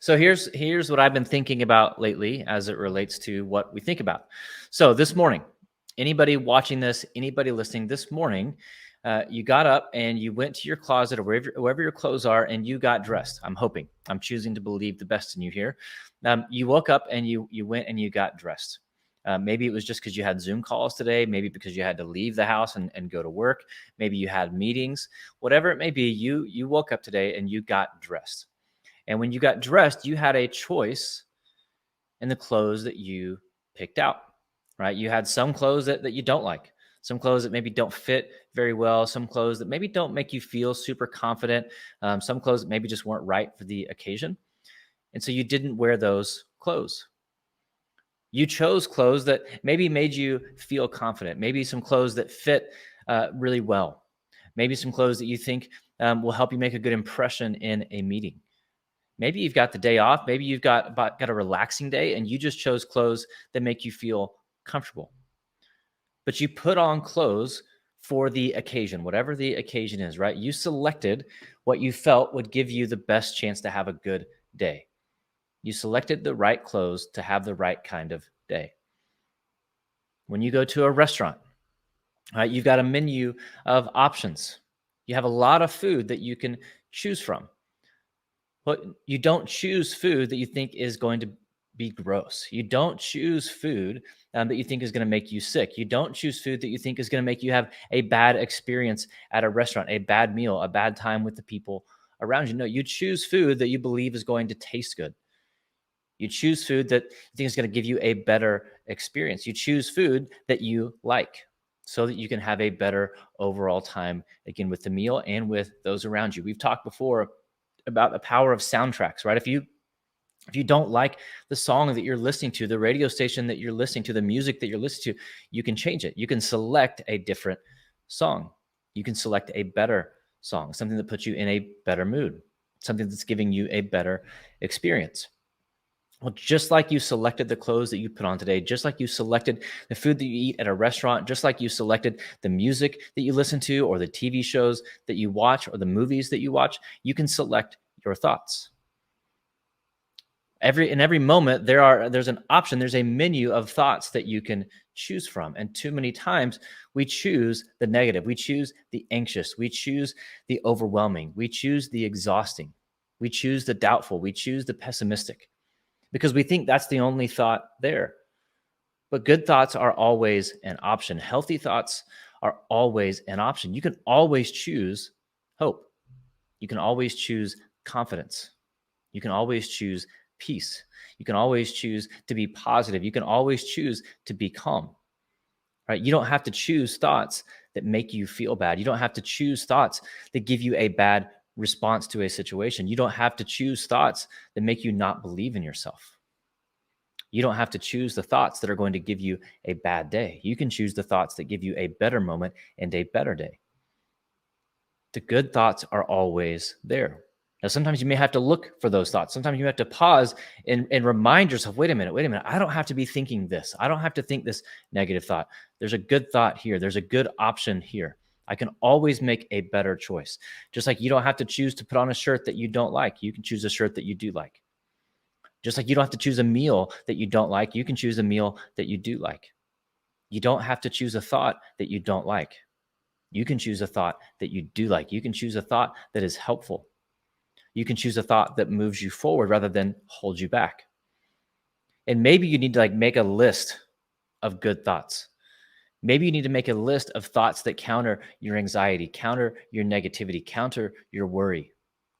So here's what I've been thinking about lately as it relates to what we think about. So this morning, anybody watching this, anybody listening this morning, you got up and you went to your closet or wherever your clothes are and you got dressed. I'm choosing to believe the best in you here. You woke up and you went and you got dressed. Maybe it was just because you had Zoom calls today, maybe because you had to leave the house and go to work. Maybe you had meetings, whatever it may be, you woke up today and you got dressed. And when you got dressed, you had a choice in the clothes that you picked out, right? You had some clothes that you don't like, some clothes that maybe don't fit very well, some clothes that maybe don't make you feel super confident, some clothes that maybe just weren't right for the occasion. And so you didn't wear those clothes. You chose clothes that maybe made you feel confident, maybe some clothes that fit really well, maybe some clothes that you think will help you make a good impression in a meeting. Maybe you've got the day off, maybe you've got a relaxing day and you just chose clothes that make you feel comfortable. But you put on clothes for the occasion, whatever the occasion is, right? You selected what you felt would give you the best chance to have a good day. You selected the right clothes to have the right kind of day. When you go to a restaurant, right, you've got a menu of options. You have a lot of food that you can choose from. But you don't choose food that you think is going to be gross. You don't choose food that you think is going to make you sick. You don't choose food that you think is going to make you have a bad experience at a restaurant, a bad meal, a bad time with the people around you. No, you choose food that you believe is going to taste good. You choose food that you think is going to give you a better experience. You choose food that you like so that you can have a better overall time, again, with the meal and with those around you. We've talked before about the power of soundtracks, right? If you don't like the song that you're listening to, the radio station that you're listening to, the music that you're listening to, you can change it. You can select a different song. You can select a better song, something that puts you in a better mood, something that's giving you a better experience. Well, just like you selected the clothes that you put on today, just like you selected the food that you eat at a restaurant, just like you selected the music that you listen to or the TV shows that you watch or the movies that you watch, you can select your thoughts. In every moment, there's an option, there's a menu of thoughts that you can choose from. And too many times we choose the negative, we choose the anxious, we choose the overwhelming, we choose the exhausting, we choose the doubtful, we choose the pessimistic, because we think that's the only thought there. But good thoughts are always an option. Healthy thoughts are always an option. You can always choose hope. You can always choose confidence. You can always choose peace. You can always choose to be positive. You can always choose to be calm. Right? You don't have to choose thoughts that make you feel bad. You don't have to choose thoughts that give you a bad response to a situation. You don't have to choose thoughts that make you not believe in yourself. You don't have to choose the thoughts that are going to give you a bad day. You can choose the thoughts that give you a better moment and a better day. The good thoughts are always there. Now, sometimes you may have to look for those thoughts. Sometimes you have to pause and remind yourself, wait a minute. I don't have to be thinking this. I don't have to think this negative thought. There's a good thought here. There's a good option here. I can always make a better choice. Just like you don't have to choose to put on a shirt that you don't like. You can choose a shirt that you do like. Just like you don't have to choose a meal that you don't like. You can choose a meal that you do like. You don't have to choose a thought that you don't like. You can choose a thought that you do like. You can choose a thought that is helpful. You can choose a thought that moves you forward rather than hold you back. And maybe you need to make a list of good thoughts. Maybe you need to make a list of thoughts that counter your anxiety, counter your negativity, counter your worry,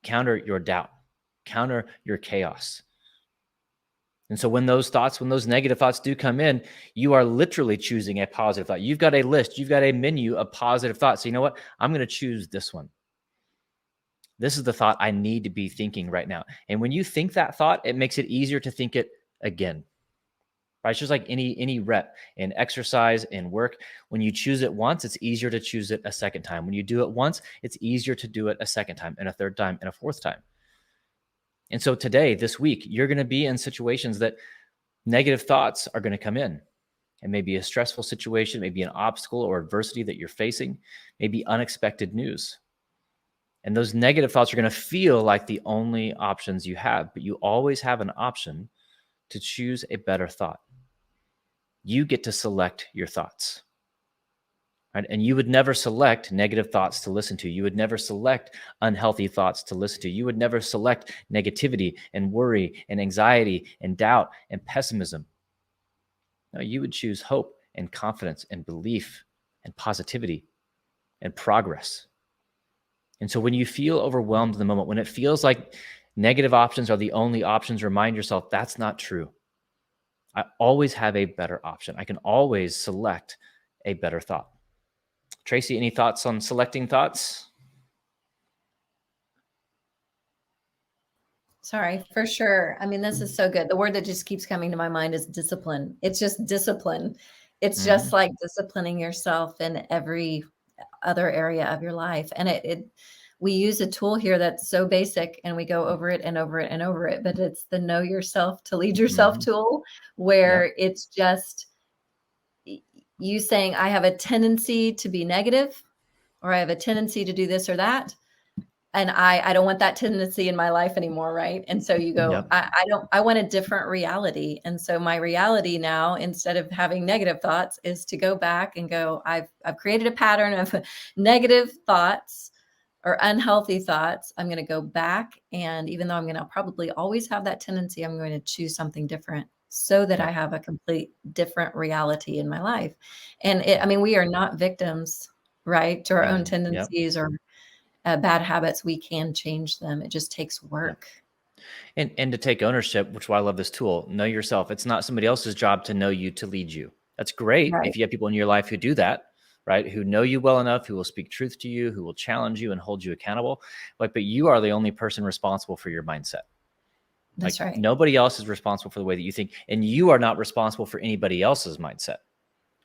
counter your doubt, counter your chaos. And so when those negative thoughts do come in, you are literally choosing a positive thought. You've got a list, you've got a menu of positive thoughts. So you know what? I'm going to choose this one. This is the thought I need to be thinking right now. And when you think that thought, it makes it easier to think it again. Right? It's just like any rep in exercise and work. When you choose it once, it's easier to choose it a second time. When you do it once, it's easier to do it a second time and a third time and a fourth time. And so today, this week, you're going to be in situations that negative thoughts are going to come in. It may be a stressful situation, maybe an obstacle or adversity that you're facing, maybe unexpected news. And those negative thoughts are going to feel like the only options you have, but you always have an option to choose a better thought. You get to select your thoughts. Right? And you would never select negative thoughts to listen to. You would never select unhealthy thoughts to listen to. You would never select negativity and worry and anxiety and doubt and pessimism. No, you would choose hope and confidence and belief and positivity and progress. And so when you feel overwhelmed in the moment, when it feels like negative options are the only options, remind yourself that's not true. I always have a better option. I can always select a better thought. Tracy, any thoughts on selecting thoughts? Sorry, for sure. I mean, this is so good. The word that just keeps coming to my mind is discipline. It's just discipline. It's just like disciplining yourself in every other area of your life. And we use a tool here that's so basic, and we go over it and over it and over it, but it's the know yourself to lead yourself tool, where it's just you saying, I have a tendency to be negative, or I have a tendency to do this or that. And I don't want that tendency in my life anymore. Right. And so you go, I want a different reality. And so my reality now, instead of having negative thoughts, is to go back and go, I've created a pattern of negative thoughts or unhealthy thoughts. I'm going to go back. And even though I'm going to probably always have that tendency, I'm going to choose something different so that I have a complete different reality in my life. And I mean, we are not victims, right, to our own tendencies or bad habits. We can change them. It just takes work. And to take ownership, which is why I love this tool. Know yourself. It's not somebody else's job to know you, to lead you. That's great if you have people in your life who do that, right? Who know you well enough, who will speak truth to you, who will challenge you and hold you accountable. But you are the only person responsible for your mindset. That's right. Nobody else is responsible for the way that you think, and you are not responsible for anybody else's mindset,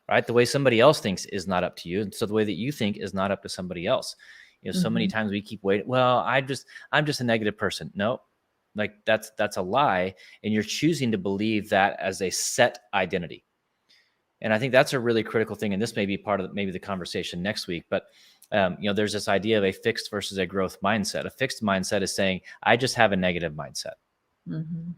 right? The way somebody else thinks is not up to you. And so the way that you think is not up to somebody else. So many times we keep waiting. Well, I'm just a negative person. No, that's a lie. And you're choosing to believe that as a set identity. And I think that's a really critical thing. And this may be part of maybe the conversation next week, but there's this idea of a fixed versus a growth mindset. A fixed mindset is saying, I just have a negative mindset.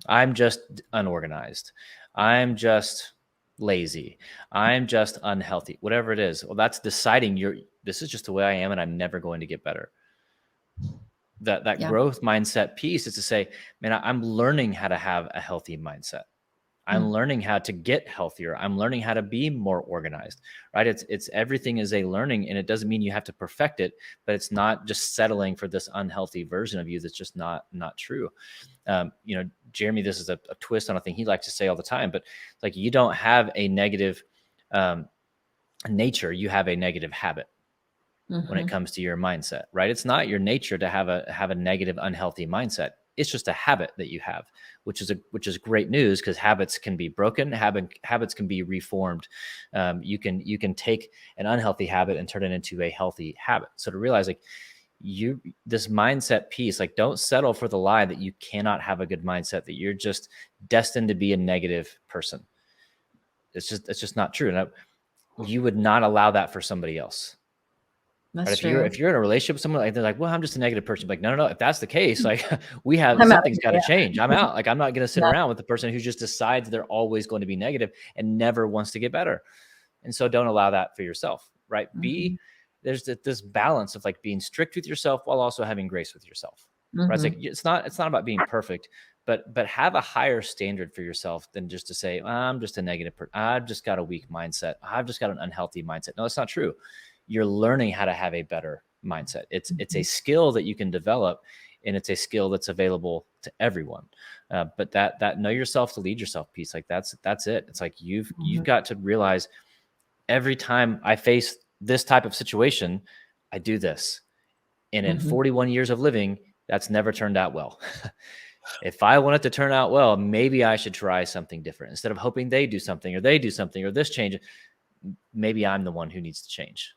I'm just unorganized. I'm just lazy. I'm just unhealthy, whatever it is. Well, that's deciding this is just the way I am, and I'm never going to get better. That growth mindset piece is to say, man, I'm learning how to have a healthy mindset. I'm learning how to get healthier. I'm learning how to be more organized, right? It's everything is a learning, and it doesn't mean you have to perfect it, but it's not just settling for this unhealthy version of you. That's just not true. Jeremy, this is a twist on a thing he likes to say all the time, but like, you don't have a negative nature. You have a negative habit when it comes to your mindset, right? It's not your nature to have a negative, unhealthy mindset. It's just a habit that you have, which is great news, because habits can be broken. Habits can be reformed. You can take an unhealthy habit and turn it into a healthy habit. So to realize, like, this mindset piece, like, don't settle for the lie that you cannot have a good mindset, that you're just destined to be a negative person. It's just not true. And you would not allow that for somebody else. That's right? true. If you're in a relationship with someone, like, they're like, well, I'm just a negative person. Like, no. If that's the case, like, something's got to change. I'm out. Like, I'm not going to sit around with the person who just decides they're always going to be negative and never wants to get better. And so don't allow that for yourself, right? There's this balance of like being strict with yourself while also having grace with yourself, right? It's like, it's not about being perfect, but have a higher standard for yourself than just to say, I'm just a negative person. I've just got a weak mindset. I've just got an unhealthy mindset. No, that's not true. You're learning how to have a better mindset. It's a skill that you can develop, and it's a skill that's available to everyone. But that know yourself to lead yourself piece, like that's it. It's like you've got to realize, every time I face this type of situation, I do this. And in 41 years of living, that's never turned out well. If I want it to turn out well, maybe I should try something different. Instead of hoping they do something or this change, maybe I'm the one who needs to change.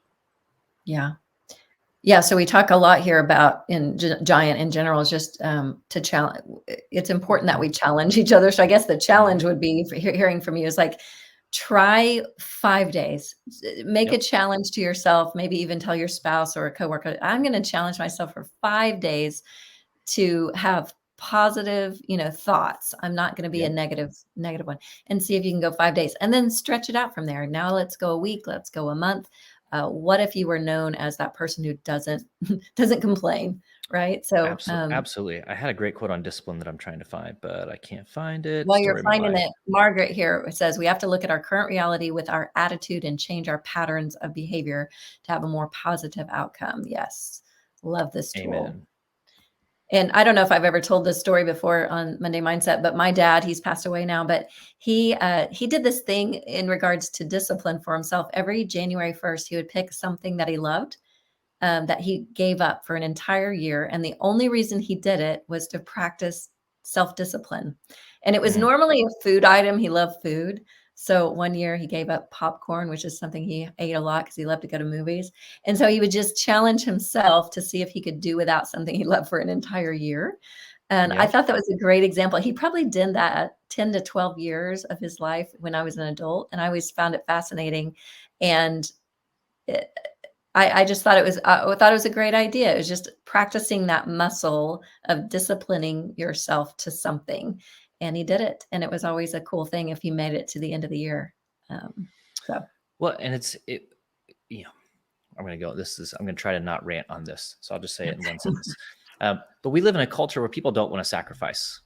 Yeah. So we talk a lot here about Giant in general is just to challenge. It's important that we challenge each other. So I guess the challenge would be, for hearing from you, is like, Try 5 days. Make a Yep. challenge to yourself, maybe even tell your spouse or a coworker, "I'm gonna challenge myself for 5 days to have positive, thoughts. I'm not gonna be a Yep. negative one," and see if you can go 5 days, and then stretch it out from there. Now let's go a week, let's go a month. What if you were known as that person who doesn't doesn't complain, right? So, Absolutely. I had a great quote on discipline that I'm trying to find, but I can't find it. while you're Story of my finding life. it, Margaret here says, "We have to look at our current reality with our attitude and change our patterns of behavior to have a more positive outcome." Yes. Love this tool. Amen. And I don't know if I've ever told this story before on Monday Mindset, but my dad, he's passed away now, but he did this thing in regards to discipline for himself. Every January 1st, he would pick something that he loved, that he gave up for an entire year. And the only reason he did it was to practice self discipline. And it was Mm, normally a food item. He loved food. So one year he gave up popcorn, which is something he ate a lot because he loved to go to movies. And so he would just challenge himself to see if he could do without something he loved for an entire year. And I yep. thought that was a great example. He probably did that 10 to 12 years of his life when I was an adult. And I always found it fascinating. And it, I just thought I thought it was a great idea. It was just practicing that muscle of disciplining yourself to something, and he did it, and it was always a cool thing if he made it to the end of the year. So Well, and you know, I'm going to try to not rant on this. So I'll just say it in one sentence. But we live in a culture where people don't want to sacrifice.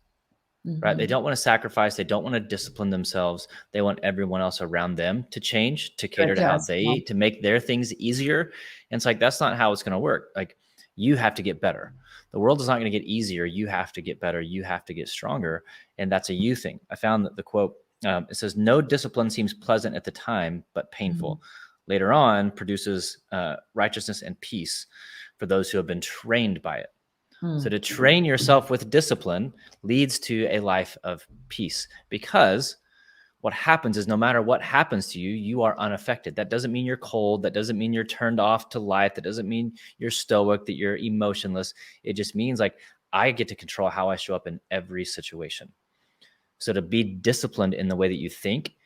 Right? They Mhm. don't want to sacrifice. They don't want to discipline themselves. They want everyone else around them to change, to To cater to how adjust, yeah. to make their things easier. And it's like, that's not how it's going to work. Like, you have to get better. The world is not going to get easier. You have to get better. You have to get stronger. And that's a you thing. I found that the quote, it says, "No discipline seems pleasant at the time, but Mhm. painful. Later on produces righteousness and peace for those who have been trained by it." So Mm. to train yourself with discipline leads to a life of peace, because what happens is no matter what happens to you, you are unaffected. That doesn't mean you're cold. That doesn't mean you're turned off to life. That doesn't mean you're stoic, that you're emotionless. It just means like I get to control how I show up in every situation. So to be disciplined in the way that you think,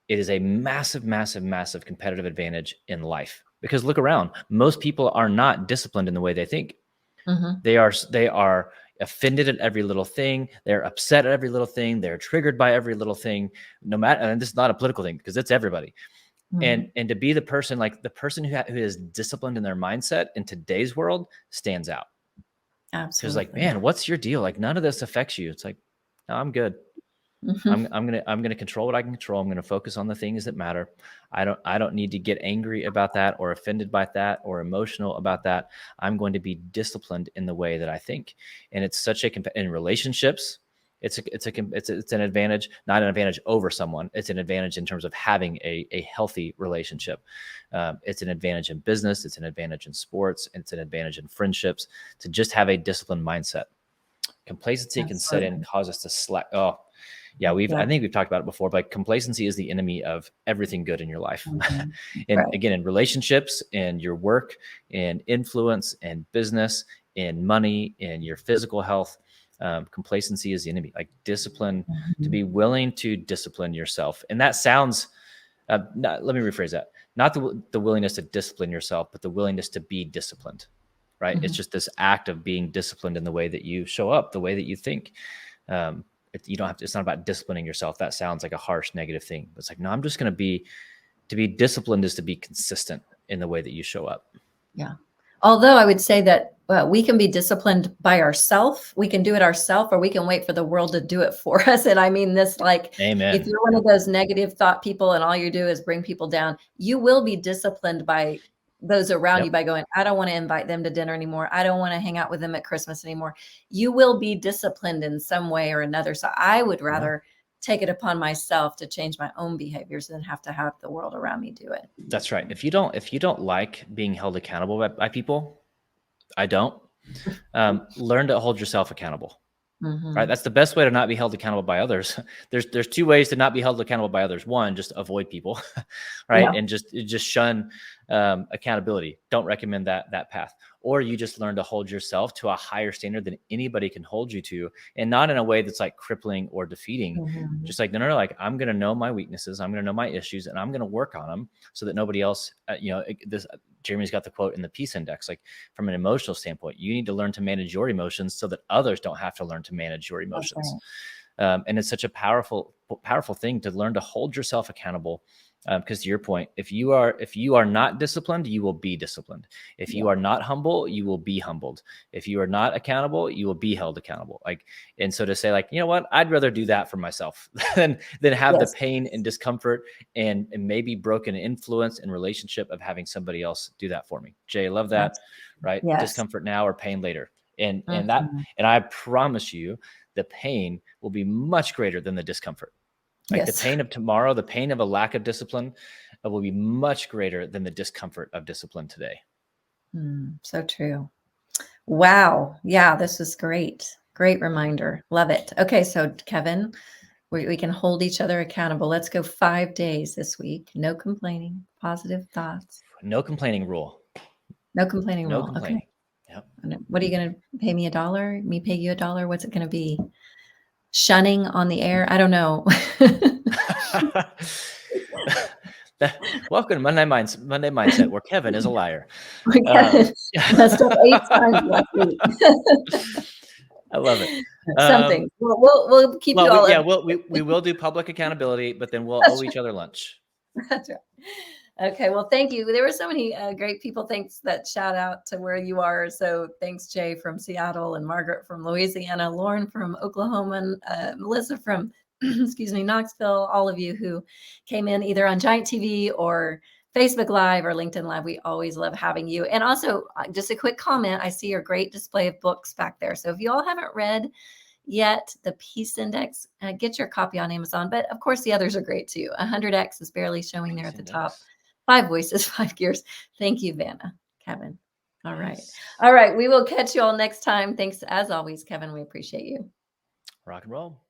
it is a massive, massive, massive competitive advantage in life. Because look around, most people are not disciplined in the way they think. Mhm. They are offended at every little thing. They're upset at every little thing. They're triggered by every little thing. No matter, and this is not a political thing because it's everybody. And Mhm. to be the person, like the person who is disciplined in their mindset in today's world stands out. Because like, Absolutely. man, what's your deal? Like none of this affects you. It's like, no, I'm good. Mhm. I'm gonna control what I can control. I'm gonna focus on the things that matter. I don't need to get angry about that or offended by that or emotional about that. I'm going to be disciplined in the way that I think, and it's such a in relationships. It's an advantage, not an advantage over someone. It's an advantage in terms of having a healthy relationship. It's an advantage in business. It's an advantage in sports. It's an advantage in friendships to just have a disciplined mindset. Complacency can set in, Absolutely. cause us to slack. Oh, yeah, I Yep. think we've talked about it before, but complacency is the enemy of everything good in your life. Mhm. And Right. again, in relationships, in your work, in influence, in business, in money, in your physical health, complacency is the enemy. Like discipline, to Mhm. be willing to discipline yourself. And that sounds, let me rephrase that. Not the willingness to discipline yourself, but the willingness to be disciplined, right? It's Mhm. just this act of being disciplined in the way that you show up, the way that you think. Um, you don't have to, it's not about disciplining yourself. That sounds like a harsh, negative thing. But it's like, no, I'm just going to be disciplined is to be consistent in the way that you show up. Yeah. Although I would say that we can be disciplined by ourselves. We can do it ourselves, or we can wait for the world to do it for us. And I mean this, like, if Amen. you're one of those negative thought people and all you do is bring people down, you will be disciplined by those around you Yep. by going, I don't want to invite them to dinner anymore. I don't want to hang out with them at Christmas anymore. You will be disciplined in some way or another. So I would Yeah. rather take it upon myself to change my own behaviors than have to have the world around me do it. That's right. If you don't like being held accountable by people, I don't, learn to hold yourself accountable. Right. Mhm. That's the best way to not be held accountable by others. There's two ways to not be held accountable by others. One, just avoid people, right, Yeah. and just shun accountability. Don't recommend that path. or you just learn to hold yourself to a higher standard than anybody can hold you to, and not in a way that's like crippling or defeating. Mhm. Just like, no, like I'm going to know my weaknesses, I'm going to know my issues, and I'm going to work on them so that nobody else, Jeremy's got the quote in the peace index, like from an emotional standpoint, you need to learn to manage your emotions so that others don't have to learn to manage your That's emotions. right. And it's such a powerful thing to learn to hold yourself accountable. Because to your point, if you are not disciplined, you will be disciplined. If you Yeah, are not humble, you will be humbled. If you are not accountable, you will be held accountable. Like, and so to say, like, you know what, I'd rather do that for myself than have the yes, pain and discomfort and maybe broken influence and relationship of having somebody else do that for me. Jay, love that, that's right? yes. Discomfort now or pain later. And Mhm. I promise you, the pain will be much greater than the discomfort. Like the Yes. pain of tomorrow, the pain of a lack of discipline will be much greater than the discomfort of discipline today. So true. Wow. Yeah, this was great. Great reminder. Love it. Okay, so Kevin, we can hold each other accountable. Let's go 5 days this week. No complaining, positive thoughts. No complaining rule. No complaining No rule. Okay. complaining. Yep. What are you going to pay me $1? Me pay you $1? What's it going to be? Shunning on the air? I don't know. Welcome to Monday Mindset, where Kevin is a liar. Kevin messed up 8 times last week. I love it. Something. We'll keep you all up. We will do public accountability, but then we'll owe That's each other lunch. right. That's right. Okay, well, thank you. There were so many great people. Thanks that shout out to where you are. So thanks, Jay from Seattle, and Margaret from Louisiana, Lauren from Oklahoma, and Melissa from, excuse me, Knoxville. All of you who came in either on Giant TV or Facebook Live or LinkedIn Live. We always love having you. And also, just a quick comment. I see your great display of books back there. So if you all haven't read yet the Peace Index, get your copy on Amazon. But of course, the others are great too. 100X is barely showing there Peace at the top. index. 5 voices, 5 gears. Thank you, Vanna, Kevin. All right. Yes. All right. We will catch you all next time. Thanks as always, Kevin. We appreciate you. Rock and roll.